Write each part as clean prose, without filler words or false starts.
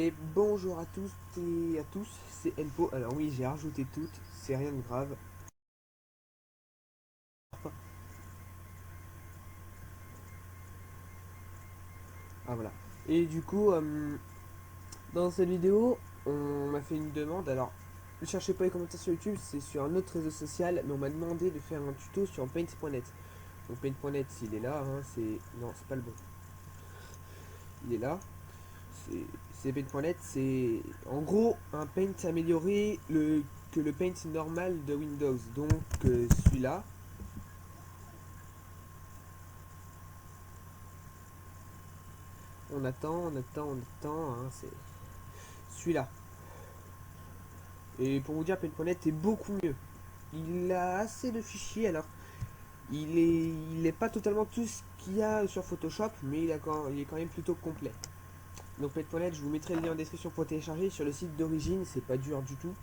Et bonjour à tous et à tous, c'est Elpo. Alors oui, j'ai rajouté toutes, c'est rien de grave. Ah voilà. Et du coup, dans cette vidéo, on m'a fait une demande. Alors, ne cherchez pas les commentaires sur YouTube, c'est sur un autre réseau social, mais on m'a demandé de faire un tuto sur Paint.net. Donc Paint.net, il est là, hein, c'est... Non, c'est pas le bon. Il est là. C'est Paint.net, c'est en gros un Paint amélioré que le Paint normal de Windows. Donc celui-là. On attend, on attend, on attend, hein, c'est celui-là. Et pour vous dire, Paint.net est beaucoup mieux. Il a assez de fichiers, alors il est pas totalement tout ce qu'il y a sur Photoshop, mais il est quand même plutôt complet. Donc Paint.net, je vous mettrai le lien en description pour télécharger sur le site d'origine, c'est pas dur du tout.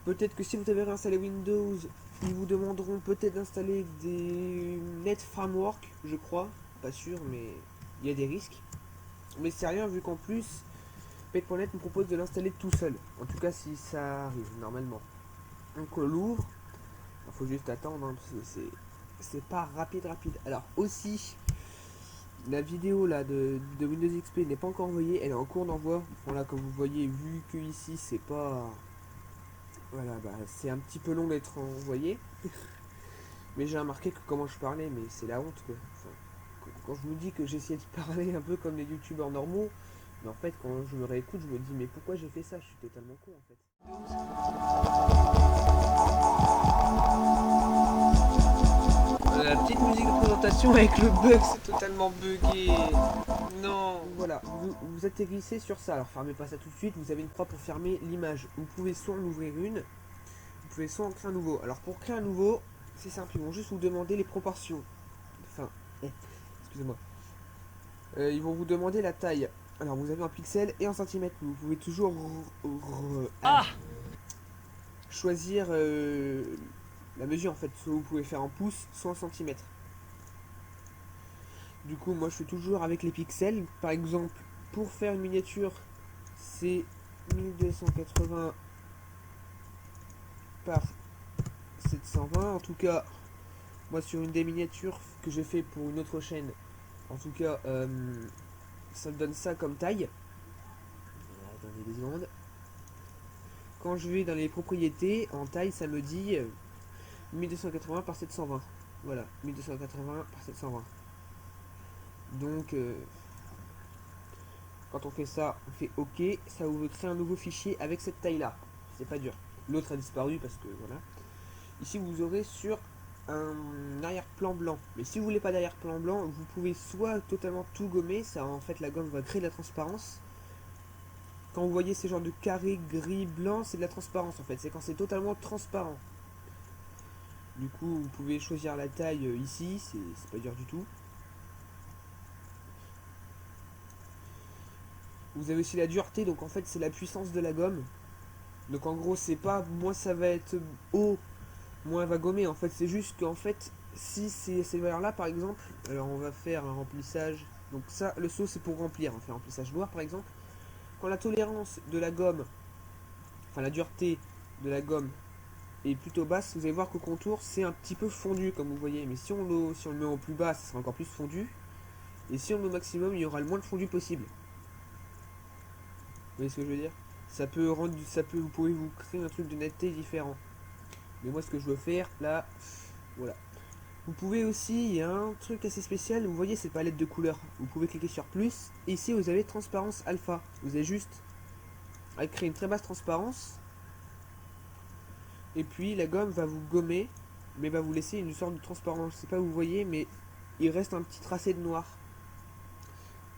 Peut-être que si vous avez réinstallé Windows, ils vous demanderont peut-être d'installer des Net Framework, je crois, pas sûr, mais il y a des risques. Mais c'est rien vu qu'en plus, Paint.net me propose de l'installer tout seul. En tout cas, si ça arrive, normalement. Donc on l'ouvre. Il faut juste attendre, hein, parce que c'est pas rapide. Alors aussi, la vidéo là de Windows XP n'est pas encore envoyée. Elle est en cours d'envoi. Bon là, comme vous voyez, vu que ici c'est pas... Voilà, bah c'est un petit peu long d'être envoyé. Mais j'ai remarqué que comment je parlais, mais c'est la honte quoi. Enfin, quand je me dis que j'essayais de parler un peu comme les youtubeurs normaux, mais en fait quand je me réécoute, je me dis mais pourquoi j'ai fait ça? Je suis totalement con en fait. La petite musique de présentation avec le bug, c'est totalement bugué. Non. Voilà, vous atterrissez sur ça. Alors fermez pas ça tout de suite, vous avez une croix pour fermer l'image. Vous pouvez soit en ouvrir une, vous pouvez soit en créer un nouveau. Alors pour créer un nouveau, c'est simple, ils vont juste vous demander les proportions. Enfin, excusez-moi. Ils vont vous demander la taille. Alors vous avez en pixels et en centimètres. Vous pouvez toujours choisir la mesure en fait. Soit vous pouvez faire en pouces, soit en centimètres. Du coup, moi je suis toujours avec les pixels. Par exemple, pour faire une miniature, c'est 1280 par 720. En tout cas, moi sur une des miniatures que j'ai fait pour une autre chaîne, en tout cas, ça me donne ça comme taille. Attendez 2 secondes. Quand je vais dans les propriétés, en taille, ça me dit 1280 par 720. Voilà, 1280 par 720. Donc, quand on fait ça, on fait OK. Ça vous crée un nouveau fichier avec cette taille-là. C'est pas dur. L'autre a disparu parce que voilà. Ici, vous aurez sur un arrière-plan blanc. Mais si vous voulez pas d'arrière-plan blanc, vous pouvez soit totalement tout gommer. Ça, en fait, la gomme va créer de la transparence. Quand vous voyez ces genres de carrés gris blanc, c'est de la transparence en fait. C'est quand c'est totalement transparent. Du coup, vous pouvez choisir la taille ici, c'est pas dur du tout. Vous avez aussi la dureté, donc en fait c'est la puissance de la gomme. Donc en gros, c'est pas moins ça va être haut, moins elle va gommer. En fait, c'est juste qu'en fait, si c'est ces valeurs-là par exemple, alors on va faire un remplissage. Donc ça, le saut c'est pour remplir. On fait un remplissage noir par exemple. Quand la tolérance de la gomme, enfin la dureté de la gomme est plutôt basse, vous allez voir qu'au contour c'est un petit peu fondu comme vous voyez. Mais si on le met au plus bas, ça sera encore plus fondu. Et si on le met au maximum, il y aura le moins de fondu possible. Vous voyez ce que je veux dire? Vous pouvez vous créer un truc de netteté différent. Mais moi, ce que je veux faire, là, voilà. Vous pouvez aussi, il y a un truc assez spécial, vous voyez cette palette de couleurs. Vous pouvez cliquer sur plus, et ici vous avez transparence alpha. Vous avez juste à créer une très basse transparence, et puis la gomme va vous gommer, mais va vous laisser une sorte de transparence. Je sais pas où vous voyez, mais il reste un petit tracé de noir.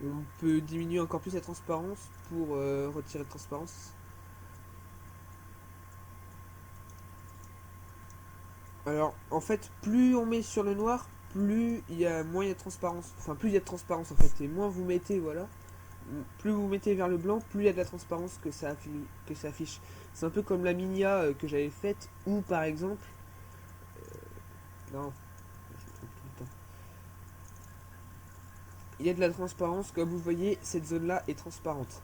On peut diminuer encore plus la transparence pour retirer de transparence. Alors, en fait, plus on met sur le noir, plus il y a moins il y a de transparence. Enfin, plus il y a de transparence en fait. Et moins vous mettez, voilà. Plus vous mettez vers le blanc, plus il y a de la transparence que ça affiche. C'est un peu comme la minia que j'avais faite, où par exemple. Non, je me trompe tout le temps. Il y a de la transparence, comme vous voyez, cette zone-là est transparente.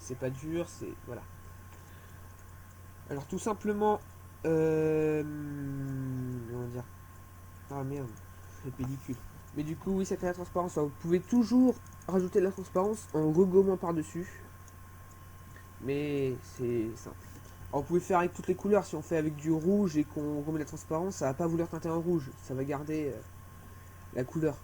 c'est pas dur, c'est... Voilà. Alors tout simplement... comment dire? Ah merde, c'est pellicule. Mais du coup, oui, ça crée la transparence. Alors, vous pouvez toujours rajouter de la transparence en regommant par-dessus. Mais c'est simple. Alors, vous pouvez faire avec toutes les couleurs. Si on fait avec du rouge et qu'on remet de la transparence, ça va pas vouloir teinter en rouge. Ça va garder la couleur.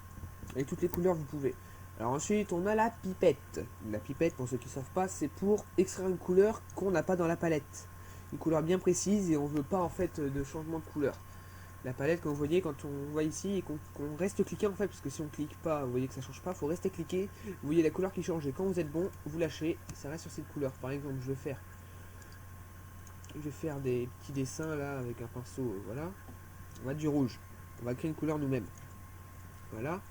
Avec toutes les couleurs, vous pouvez. Alors ensuite, on a la pipette. La pipette, pour ceux qui ne savent pas, c'est pour extraire une couleur qu'on n'a pas dans la palette. Une couleur bien précise et on ne veut pas en fait de changement de couleur. La palette, comme vous voyez, quand on voit ici et qu'on reste cliqué en fait, parce que si on clique pas, vous voyez que ça change pas, il faut rester cliqué. Vous voyez la couleur qui change et quand vous êtes bon, vous lâchez, ça reste sur cette couleur. Par exemple, je vais faire des petits dessins là avec un pinceau, voilà. On va du rouge. On va créer une couleur nous-mêmes. Voilà.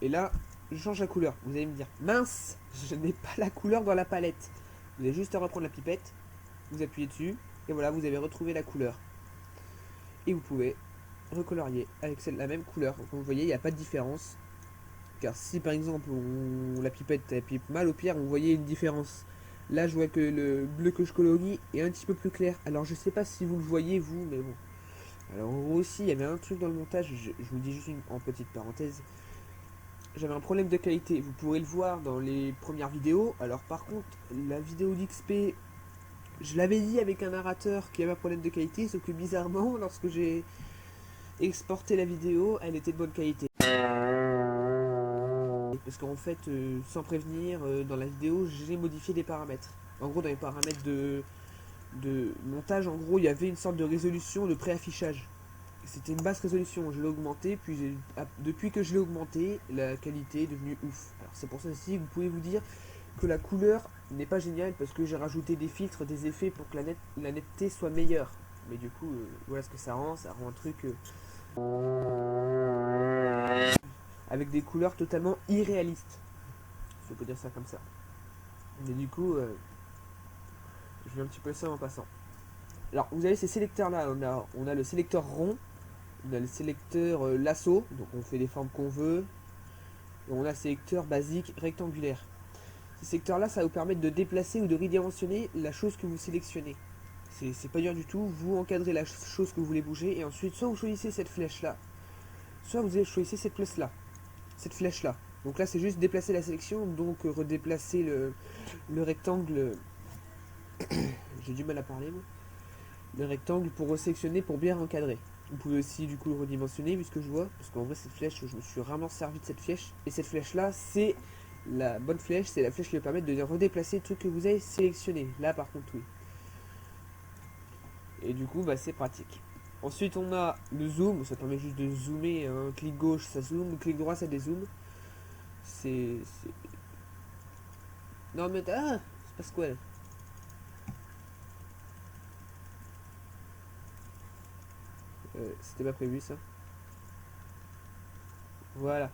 Et là, je change la couleur. Vous allez me dire, mince, je n'ai pas la couleur dans la palette. Vous avez juste à reprendre la pipette, vous appuyez dessus, et voilà, vous avez retrouvé la couleur. Et vous pouvez recolorier avec la même couleur. Comme vous voyez, il n'y a pas de différence. Car si par exemple la pipette elle pipe mal au pierre, vous voyez une différence. Là, je vois que le bleu que je colorie est un petit peu plus clair. Alors, je sais pas si vous le voyez, vous, mais bon. Alors, aussi, il y avait un truc dans le montage, je vous dis juste en petite parenthèse. J'avais un problème de qualité, vous pourrez le voir dans les premières vidéos. Alors par contre, la vidéo d'XP, je l'avais dit avec un narrateur qui avait un problème de qualité, sauf que bizarrement, lorsque j'ai exporté la vidéo, elle était de bonne qualité. Parce qu'en fait, sans prévenir, dans la vidéo, j'ai modifié des paramètres. En gros, dans les paramètres de montage, en gros, il y avait une sorte de résolution de préaffichage. C'était une basse résolution, je l'ai augmenté, puis depuis que je l'ai augmenté, la qualité est devenue ouf. Alors c'est pour ça aussi que vous pouvez vous dire que la couleur n'est pas géniale parce que j'ai rajouté des filtres, des effets pour que la netteté soit meilleure. Mais du coup, voilà ce que ça rend un truc avec des couleurs totalement irréalistes. Si on peut dire ça comme ça. Mais du coup, je vais un petit peu ça en passant. Alors vous avez ces sélecteurs là, on a le sélecteur rond. On a le sélecteur lasso, donc on fait les formes qu'on veut. Et on a le sélecteur basique rectangulaire. Ces secteurs là, ça va vous permettre de déplacer ou de redimensionner la chose que vous sélectionnez. C'est pas dur du tout, vous encadrez la chose que vous voulez bouger et ensuite soit vous choisissez cette flèche là, soit vous choisissez cette flèche là. Donc là c'est juste déplacer la sélection, donc redéplacer le rectangle. J'ai du mal à parler moi. Le rectangle pour resélectionner pour bien encadrer. Vous pouvez aussi du coup le redimensionner vu ce que je vois, parce qu'en vrai cette flèche, je me suis vraiment servi de cette flèche, et cette flèche là c'est la bonne flèche, c'est la flèche qui va permettre de redéplacer le truc que vous avez sélectionné. Là par contre oui. Et du coup bah, c'est pratique. Ensuite on a le zoom, ça permet juste de zoomer, un clic gauche ça zoome, clic droit ça dézoome. C'est... Non mais ah, c'est pas ce quoi là. C'était pas prévu ça. Voilà.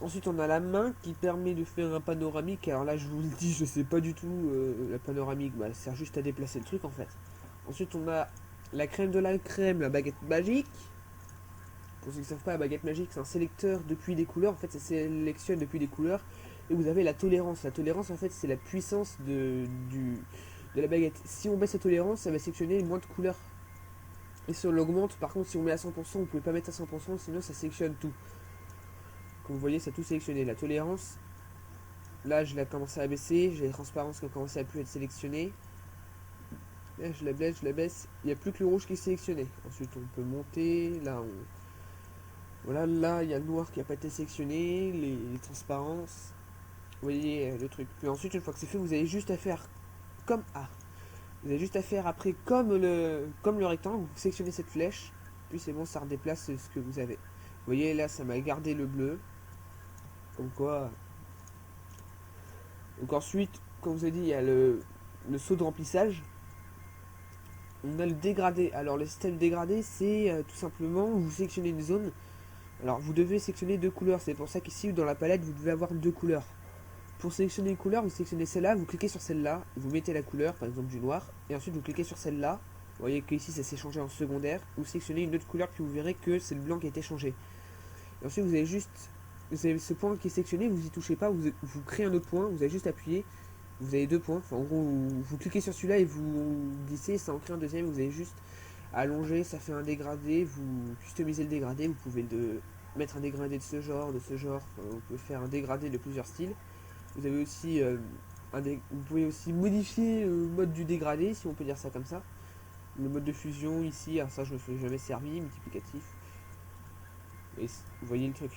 Ensuite, on a la main qui permet de faire un panoramique. Alors là, je vous le dis, je sais pas du tout. La panoramique, bah, elle sert juste à déplacer le truc en fait. Ensuite, on a la crème de la crème, la baguette magique. Pour ceux qui ne savent pas, la baguette magique, c'est un sélecteur depuis des couleurs. En fait, ça sélectionne depuis des couleurs. Et vous avez la tolérance. La tolérance, en fait, c'est la puissance de la baguette. Si on baisse la tolérance, ça va sélectionner moins de couleurs. Et si on l'augmente, par contre, si on met à 100%, vous pouvez pas mettre à 100%, sinon ça sélectionne tout. Comme vous voyez, ça a tout sélectionné. La tolérance, là, je l'ai commencé à baisser. J'ai la transparence qui a commencé à plus être sélectionnée. Là, je la baisse. Il n'y a plus que le rouge qui est sélectionné. Ensuite, on peut monter. Là, voilà, là, il y a le noir qui n'a pas été sélectionné. Les transparences. Vous voyez le truc. Puis ensuite, une fois que c'est fait, vous avez juste à faire comme A. Vous avez juste à faire après comme le rectangle. Vous sélectionnez cette flèche. Puis c'est bon, ça redéplace ce que vous avez. Vous voyez, là, ça m'a gardé le bleu. Comme quoi. Donc ensuite, comme vous avez dit, il y a le saut de remplissage. On a le dégradé. Alors le système dégradé, c'est tout simplement, vous sélectionnez une zone. Alors vous devez sélectionner deux couleurs. C'est pour ça qu'ici, dans la palette, vous devez avoir deux couleurs. Pour sélectionner une couleur, vous sélectionnez celle-là, vous cliquez sur celle-là, vous mettez la couleur, par exemple du noir, et ensuite vous cliquez sur celle-là. Vous voyez qu'ici, ça s'est changé en secondaire. Vous sélectionnez une autre couleur, puis vous verrez que c'est le blanc qui a été changé. Et ensuite, vous avez ce point qui est sélectionné, vous y touchez pas, vous créez un autre point, vous avez juste appuyé, vous avez 2 points. Enfin, en gros, vous cliquez sur celui-là et vous glissez, ça en crée un deuxième. Vous avez juste à allonger, ça fait un dégradé. Vous customisez le dégradé. Vous pouvez mettre un dégradé de ce genre, de ce genre. Enfin, vous pouvez faire un dégradé de plusieurs styles. Vous avez aussi vous pouvez aussi modifier le mode du dégradé, si on peut dire ça comme ça. Le mode de fusion ici, alors ça je me suis jamais servi, multiplicatif. Et vous voyez le truc.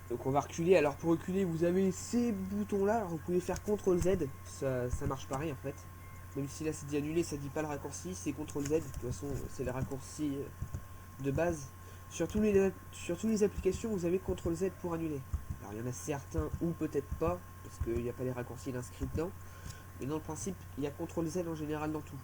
Donc on va reculer. Alors pour reculer, vous avez ces boutons là. Alors vous pouvez faire CTRL Z. Ça marche pareil en fait. Même si là c'est dit annuler, ça dit pas le raccourci, c'est CTRL Z. De toute façon, c'est le raccourci de base. Sur tous les applications, vous avez CTRL Z pour annuler. Alors il y en a certains ou peut-être pas, parce qu'il n'y a pas les raccourcis inscrits dedans. Mais dans le principe, il y a CTRL Z en général dans tout.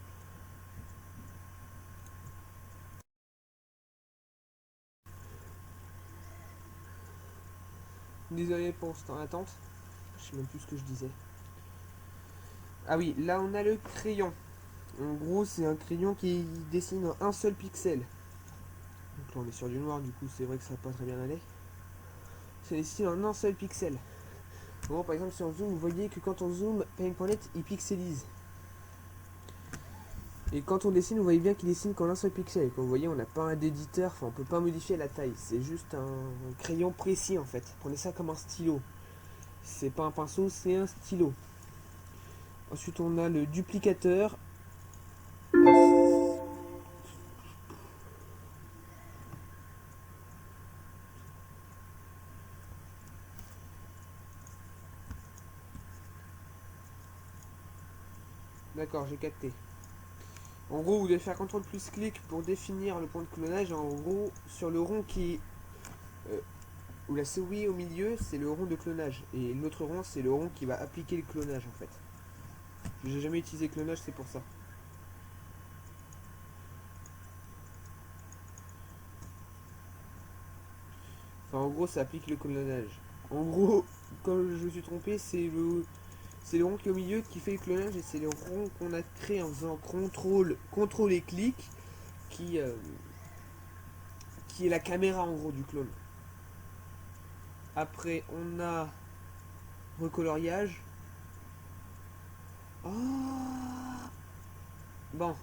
Désolé pour ce temps d'attente. Je sais même plus ce que je disais. Ah oui, là on a le crayon. En gros, c'est un crayon qui dessine en un seul pixel. Donc là on est sur du noir, du coup c'est vrai que ça va pas très bien aller. Ça dessine en un seul pixel. Bon, par exemple, si on zoome, vous voyez que quand on zoome, Paint.net il pixelise. Et quand on dessine, vous voyez bien qu'il dessine qu'en un seul pixel. Comme vous voyez, on n'a pas d'éditeur, enfin on peut pas modifier la taille. C'est juste un crayon précis en fait. Prenez ça comme un stylo. C'est pas un pinceau, c'est un stylo. Ensuite, on a le duplicateur. D'accord, j'ai capté. En gros, vous devez faire CTRL plus clic pour définir le point de clonage. En gros, sur le rond qui est où la souris au milieu, c'est le rond de clonage. Et l'autre rond, c'est le rond qui va appliquer le clonage en fait. J'ai jamais utilisé clonage, c'est pour ça. Enfin, en gros, ça applique le clonage. En gros, comme je me suis trompé, c'est le rond qui est au milieu qui fait le clonage et c'est le rond qu'on a créé en faisant contrôle et clic qui, euh, qui est la caméra en gros du clone. Après, on a recoloriage. Oh bon,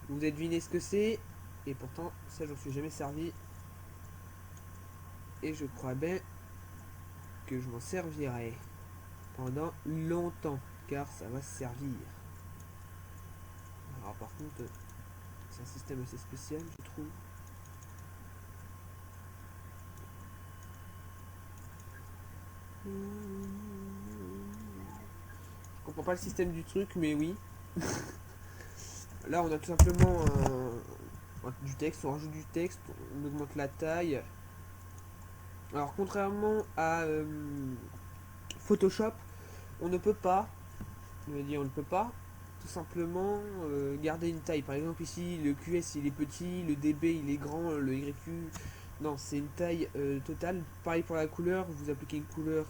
vous avez deviné ce que c'est. Et pourtant, ça, j'en suis jamais servi. Et je crois bien que je m'en servirai pendant longtemps. Car ça va servir. Alors, par contre, c'est un système assez spécial, je trouve. Je comprends pas le système du truc, mais oui. Là, on a tout simplement du texte, on rajoute du texte, on augmente la taille. Alors, contrairement à Photoshop, on ne peut pas, on va dire, on ne peut pas tout simplement garder une taille. Par exemple, ici, le QS il est petit, le DB il est grand, le YQ. Non, c'est une taille totale. Pareil pour la couleur, vous appliquez une couleur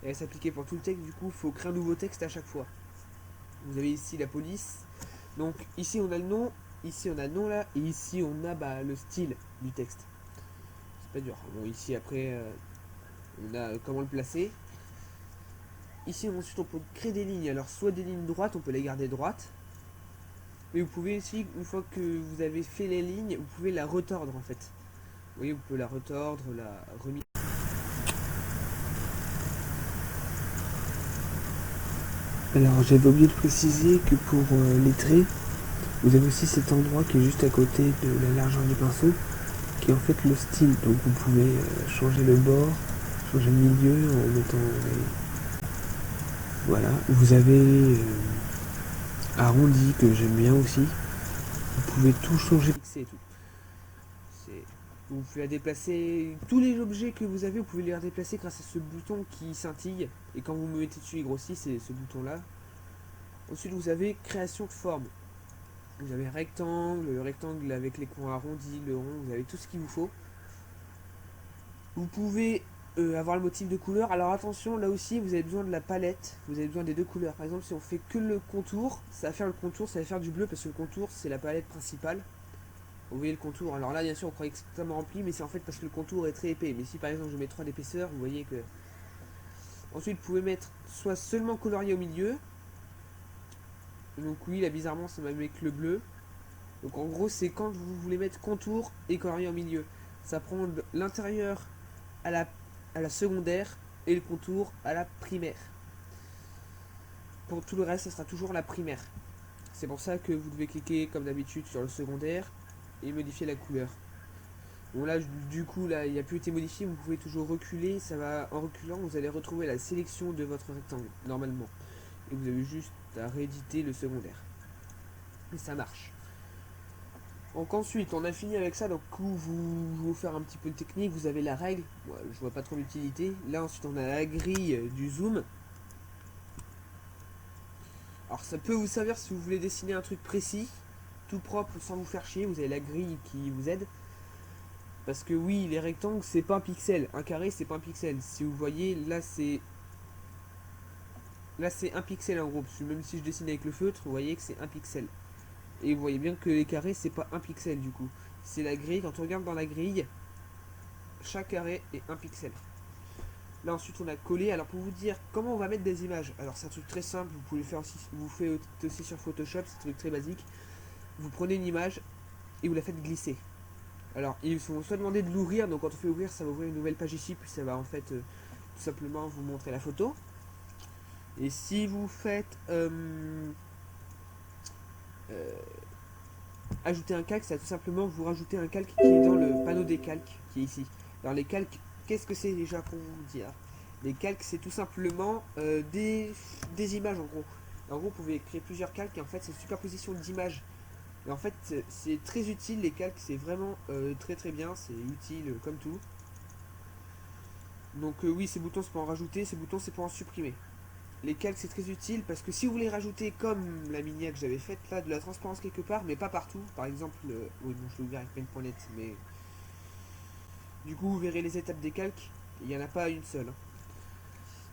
et elle s'appliquer pour tout le texte. Du coup, il faut créer un nouveau texte à chaque fois. Vous avez ici la police. Donc, ici on a le nom, ici on a le nom là, et ici on a le style du texte. C'est pas dur. Bon, ici après, on a comment le placer. Ici ensuite on peut créer des lignes. Alors soit des lignes droites, on peut les garder droites. Mais vous pouvez aussi, une fois que vous avez fait les lignes, vous pouvez la retordre en fait. Vous voyez, vous pouvez la retordre, la remise. Alors j'avais oublié de préciser que pour les traits, vous avez aussi cet endroit qui est juste à côté de la largeur du pinceau, qui est en fait le style. Donc vous pouvez changer le bord, changer le milieu en mettant voilà. Vous avez arrondi que j'aime bien aussi. Vous pouvez tout changer, fixer et tout. Vous pouvez la déplacer. Tous les objets que vous avez, vous pouvez les déplacer grâce à ce bouton qui scintille. Et quand vous me mettez dessus, il grossit, c'est ce bouton là. Ensuite, vous avez création de forme. Vous avez rectangle, le rectangle avec les coins arrondis, le rond, vous avez tout ce qu'il vous faut. Vous pouvez avoir le motif de couleur. Alors attention, là aussi, vous avez besoin de la palette. Vous avez besoin des 2 couleurs. Par exemple, si on fait que le contour, ça va faire le contour, ça va faire du bleu parce que le contour, c'est la palette principale. Vous voyez le contour. Alors là, bien sûr, on croit extrêmement rempli, mais c'est en fait parce que le contour est très épais. Mais si par exemple je mets 3 d'épaisseur, vous voyez que Ensuite, vous pouvez mettre soit seulement colorié au milieu. Donc oui, là bizarrement ça m'a mis avec le bleu. Donc en gros c'est quand vous voulez mettre contour et colorier au milieu. Ça prend l'intérieur à la secondaire et le contour à la primaire. Pour tout le reste, ça sera toujours la primaire. C'est pour ça que vous devez cliquer comme d'habitude sur le secondaire et modifier la couleur. Bon là du coup là il n'a plus été modifié, vous pouvez toujours reculer, ça va en reculant vous allez retrouver la sélection de votre rectangle normalement. Et vous avez juste à rééditer le secondaire. Et ça marche. Donc ensuite on a fini avec ça, donc vous faire un petit peu de technique, vous avez la règle, moi, je vois pas trop l'utilité. Là ensuite on a la grille du zoom. Alors ça peut vous servir si vous voulez dessiner un truc précis, tout propre sans vous faire chier, vous avez la grille qui vous aide. Parce que oui, les rectangles c'est pas un pixel, un carré c'est pas un pixel. Si vous voyez là c'est un pixel en gros, parce que même si je dessine avec le feutre, vous voyez que c'est un pixel. Et vous voyez bien que les carrés c'est pas un pixel du coup. C'est la grille, quand on regarde dans la grille, chaque carré est un pixel. Là ensuite on a collé. Alors pour vous dire comment on va mettre des images, alors c'est un truc très simple, vous pouvez le faire aussi, vous faites aussi sur Photoshop, c'est un truc très basique. Vous prenez une image et vous la faites glisser. Alors ils vont soit demander de l'ouvrir, donc quand on fait ouvrir ça va ouvrir une nouvelle page ici, puis ça va en fait tout simplement vous montrer la photo. Et si vous faites ajouter un calque, ça va tout simplement vous rajouter un calque qui est dans le panneau des calques qui est ici. Alors les calques, qu'est-ce que c'est déjà pour vous dire? Les calques c'est tout simplement des images en gros. En gros vous pouvez créer plusieurs calques et en fait c'est une superposition d'images. Et en fait c'est très utile les calques, c'est vraiment très très bien, c'est utile comme tout. Donc oui ces boutons c'est pour en rajouter, ces boutons c'est pour en supprimer. Les calques c'est très utile parce que si vous voulez rajouter comme la miniature que j'avais faite là de la transparence quelque part mais pas partout, par exemple oui bon je l'ai ouvert avec Paint.net mais du coup vous verrez les étapes des calques, il n'y en a pas une seule.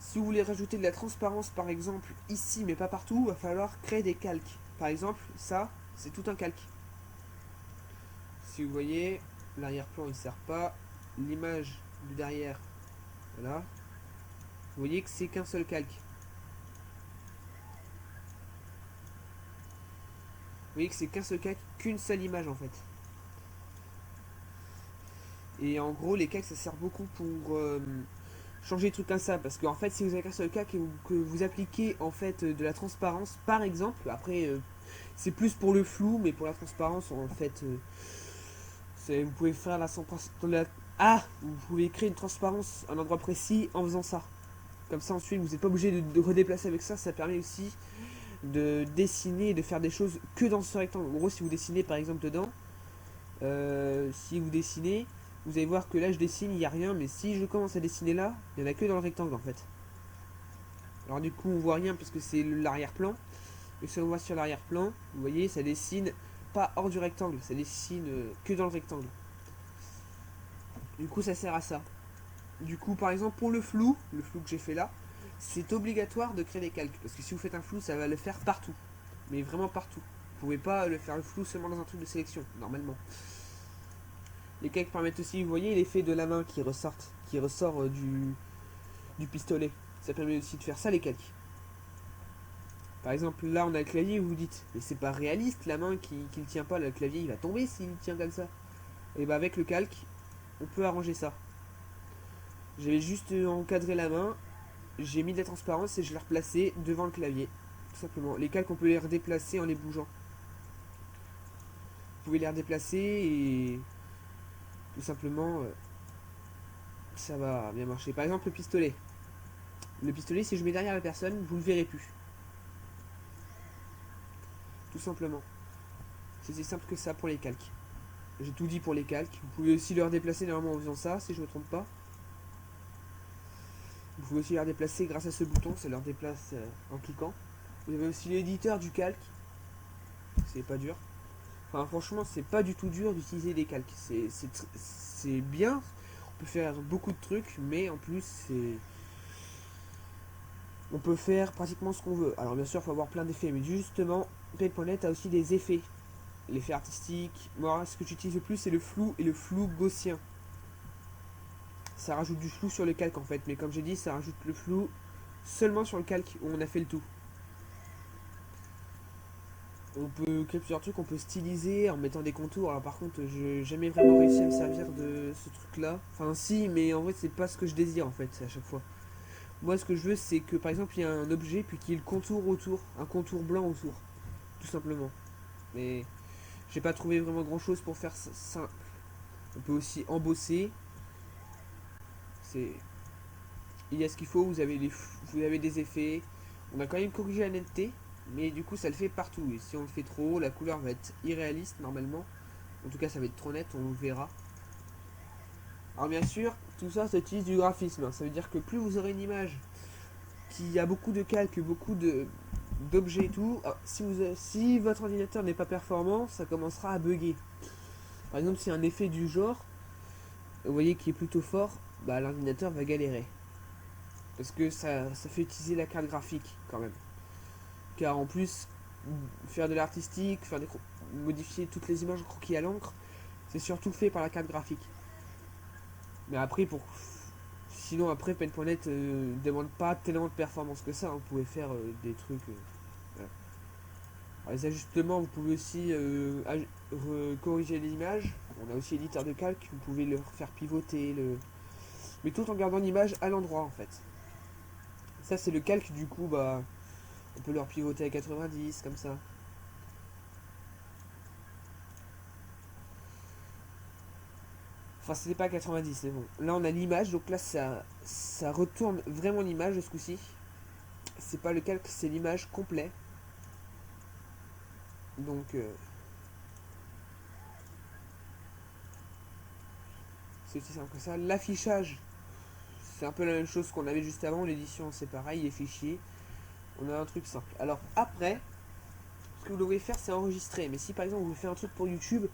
Si vous voulez rajouter de la transparence par exemple ici mais pas partout, il va falloir créer des calques. Par exemple ça c'est tout un calque. Si vous voyez l'arrière-plan il sert pas, l'image du derrière voilà, vous voyez que c'est qu'un seul calque. Vous voyez que c'est qu'un seul calque, qu'une seule image en fait. Et en gros, les calques ça sert beaucoup pour changer des trucs comme ça. Parce qu'en fait, si vous avez qu'un seul calque et que vous appliquez en fait de la transparence, par exemple, après c'est plus pour le flou, mais pour la transparence, en fait, vous pouvez faire ah, vous pouvez créer une transparence à un endroit précis en faisant ça. Comme ça, ensuite, vous n'êtes pas obligé de redéplacer avec ça. Ça permet aussi de dessiner et de faire des choses que dans ce rectangle. En gros, si vous dessinez par exemple dedans, si vous dessinez, vous allez voir que là je dessine, il n'y a rien, mais si je commence à dessiner là, il n'y en a que dans le rectangle en fait. Alors du coup on voit rien parce que c'est l'arrière-plan. Et si on voit sur l'arrière-plan, vous voyez ça dessine pas hors du rectangle, ça dessine que dans le rectangle. Du coup ça sert à ça. Du coup par exemple pour le flou que j'ai fait là, c'est obligatoire de créer des calques. Parce que si vous faites un flou ça va le faire partout. Mais vraiment partout. Vous pouvez pas le faire le flou seulement dans un truc de sélection, normalement. Les calques permettent aussi, vous voyez l'effet de la main qui ressort du pistolet. Ça permet aussi de faire ça les calques. Par exemple là on a le clavier, vous vous dites mais c'est pas réaliste la main qui ne tient pas, le clavier il va tomber s'il tient comme ça. Et bah avec le calque on peut arranger ça. J'avais juste encadré la main, j'ai mis de la transparence et je l'ai replacé devant le clavier. Tout simplement. Les calques on peut les redéplacer en les bougeant. Vous pouvez les redéplacer et tout simplement ça va bien marcher. Par exemple le pistolet. Le pistolet si je mets derrière la personne, vous le verrez plus. Tout simplement. C'est aussi simple que ça pour les calques. J'ai tout dit pour les calques. Vous pouvez aussi les redéplacer normalement en faisant ça, si je ne me trompe pas. Vous pouvez aussi les redéplacer grâce à ce bouton, ça leur déplace en cliquant. Vous avez aussi l'éditeur du calque. C'est pas dur. Enfin franchement c'est pas du tout dur d'utiliser des calques. C'est bien. On peut faire beaucoup de trucs, mais en plus c'est... On peut faire pratiquement ce qu'on veut. Alors bien sûr il faut avoir plein d'effets, mais justement Paint.net a aussi des effets. L'effet artistique. Moi ce que j'utilise le plus c'est le flou et le flou gaussien. Ça rajoute du flou sur le calque en fait, mais comme j'ai dit ça rajoute le flou seulement sur le calque où on a fait le tout. On peut créer plusieurs trucs, on peut styliser en mettant des contours. Alors par contre, je n'ai jamais vraiment réussi à me servir de ce truc-là. Enfin si, mais en vrai c'est pas ce que je désire en fait à chaque fois. Moi ce que je veux c'est que par exemple il y a un objet puis qu'il y ait le contour autour, un contour blanc autour, tout simplement. Mais j'ai pas trouvé vraiment grand chose pour faire ça. On peut aussi embosser. C'est, il y a ce qu'il faut, vous avez des effets. On a quand même corrigé la netteté, mais du coup ça le fait partout. Et si on le fait trop haut, la couleur va être irréaliste normalement. En tout cas ça va être trop net, on le verra. Alors bien sûr, tout ça, ça utilise du graphisme. Ça veut dire que plus vous aurez une image qui a beaucoup de calques, beaucoup d'objets et tout, si votre ordinateur n'est pas performant, ça commencera à bugger. Par exemple, si un effet du genre, vous voyez qui est plutôt fort, bah, l'ordinateur va galérer. Parce que ça fait utiliser la carte graphique quand même. Car en plus, faire de l'artistique, modifier toutes les images en croquis à l'encre, c'est surtout fait par la carte graphique. Mais après, sinon après Paint.net demande pas tellement de performance que ça. Vous pouvez faire des trucs. Voilà. Alors, les ajustements, vous pouvez aussi corriger l'image. On a aussi l'éditeur de calque, vous pouvez le faire pivoter, mais tout en gardant l'image à l'endroit en fait. Ça c'est le calque, du coup bah on peut le pivoter à 90 comme ça. Enfin c'était pas à 90 mais bon. Là on a l'image, donc là ça retourne vraiment l'image de ce coup-ci. C'est pas le calque, c'est l'image complète. Donc c'est aussi simple que ça. L'affichage, c'est un peu la même chose qu'on avait juste avant. L'édition, c'est pareil, les fichiers. On a un truc simple. Alors après, ce que vous devez faire, c'est enregistrer. Mais si par exemple vous faites un truc pour YouTube,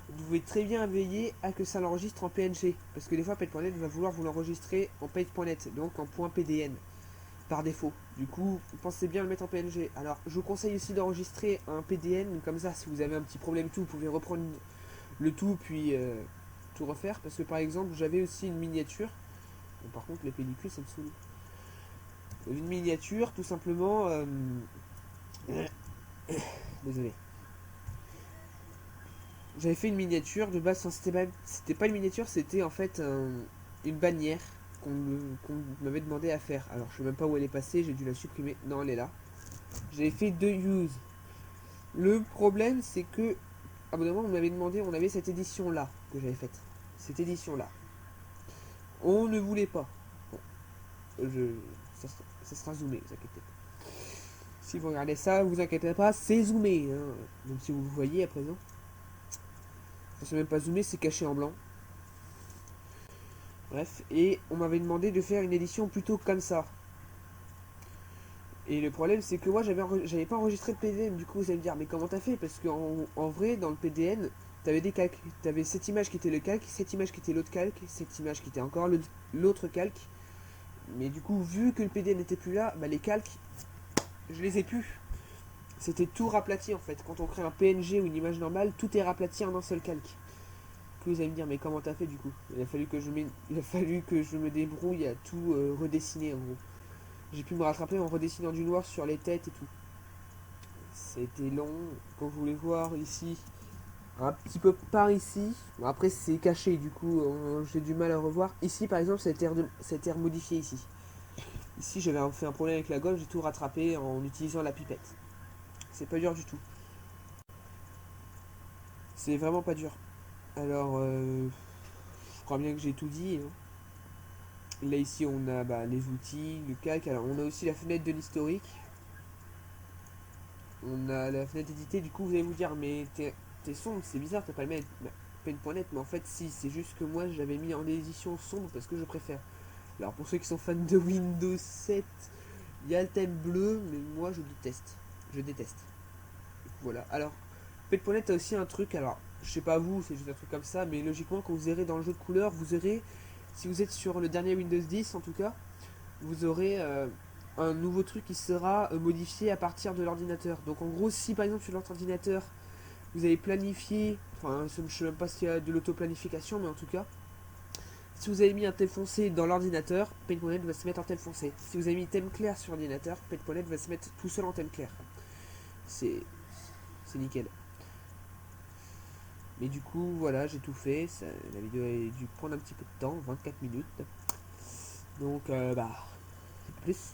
vous pouvez très bien veiller à que ça l'enregistre en PNG. Parce que des fois, Paint.net va vouloir vous l'enregistrer en Paint.net, donc en .pdn par défaut. Du coup, pensez bien à le mettre en PNG. Alors, je vous conseille aussi d'enregistrer un PDN. Comme ça, si vous avez un petit problème tout, vous pouvez reprendre le tout puis tout refaire. Parce que par exemple, j'avais aussi une miniature. Bon, par contre, les pellicules, ça me saoule. Une miniature, tout simplement. Désolé. J'avais fait une miniature de base, c'était pas une miniature, c'était en fait une bannière qu'on m'avait demandé à faire. Alors je sais même pas où elle est passée, j'ai dû la supprimer. Non, elle est là. J'avais fait 2 use. Le problème c'est que à un moment on m'avait demandé, on avait cette édition là que j'avais faite. Cette édition là. On ne voulait pas. Bon, je, ça sera zoomé, vous inquiétez pas. Si vous regardez ça, vous inquiétez pas, c'est zoomé. Hein. Même si vous le voyez à présent. C'est même pas zoomé, c'est caché en blanc. Bref, et on m'avait demandé de faire une édition plutôt comme ça. Et le problème c'est que moi j'avais pas enregistré le PDN, du coup vous allez me dire mais comment t'as fait? Parce qu'en vrai dans le PDN, t'avais des calques. T'avais cette image qui était le calque, cette image qui était l'autre calque, cette image qui était encore l'autre calque. Mais du coup vu que le PDN n'était plus là, bah les calques, je les ai plus. C'était tout raplati en fait. Quand on crée un PNG ou une image normale, tout est raplati en un seul calque. Que vous allez me dire mais comment t'as fait du coup? Il a fallu que je me débrouille à tout redessiner en gros. J'ai pu me rattraper en redessinant du noir sur les têtes et tout. C'était long. Quand vous voulez voir ici, un petit peu par ici. Bon, après c'est caché du coup j'ai du mal à revoir. Ici par exemple ça a été remodifié ici. Ici j'avais fait un problème avec la gomme, j'ai tout rattrapé en utilisant la pipette. C'est pas dur du tout. C'est vraiment pas dur. Alors je crois bien que j'ai tout dit. Hein. Là ici on a bah, les outils, le calque. Alors on a aussi la fenêtre de l'historique. On a la fenêtre éditée. Du coup vous allez vous dire mais t'es sombre, c'est bizarre, t'as pas le même Paint.net. Mais en fait si, c'est juste que moi j'avais mis en édition sombre parce que je préfère. Alors pour ceux qui sont fans de Windows 7, il y a le thème bleu, mais moi je déteste. Je déteste. Voilà. Alors Paint.net a aussi un truc, alors je sais pas vous, c'est juste un truc comme ça, mais logiquement quand vous irez dans le jeu de couleurs, vous aurez, si vous êtes sur le dernier Windows 10 en tout cas, vous aurez un nouveau truc qui sera modifié à partir de l'ordinateur. Donc en gros, si par exemple sur votre ordinateur, vous avez planifié, enfin je ne sais même pas s'il y a de l'auto-planification, mais en tout cas, Si vous avez mis un thème foncé dans l'ordinateur, Paint.net va se mettre en thème foncé. Si vous avez mis thème clair sur l'ordinateur, Paint.net va se mettre tout seul en thème clair. C'est nickel. Mais du coup, voilà, j'ai tout fait. La vidéo a dû prendre un petit peu de temps, 24 minutes. Donc, plus.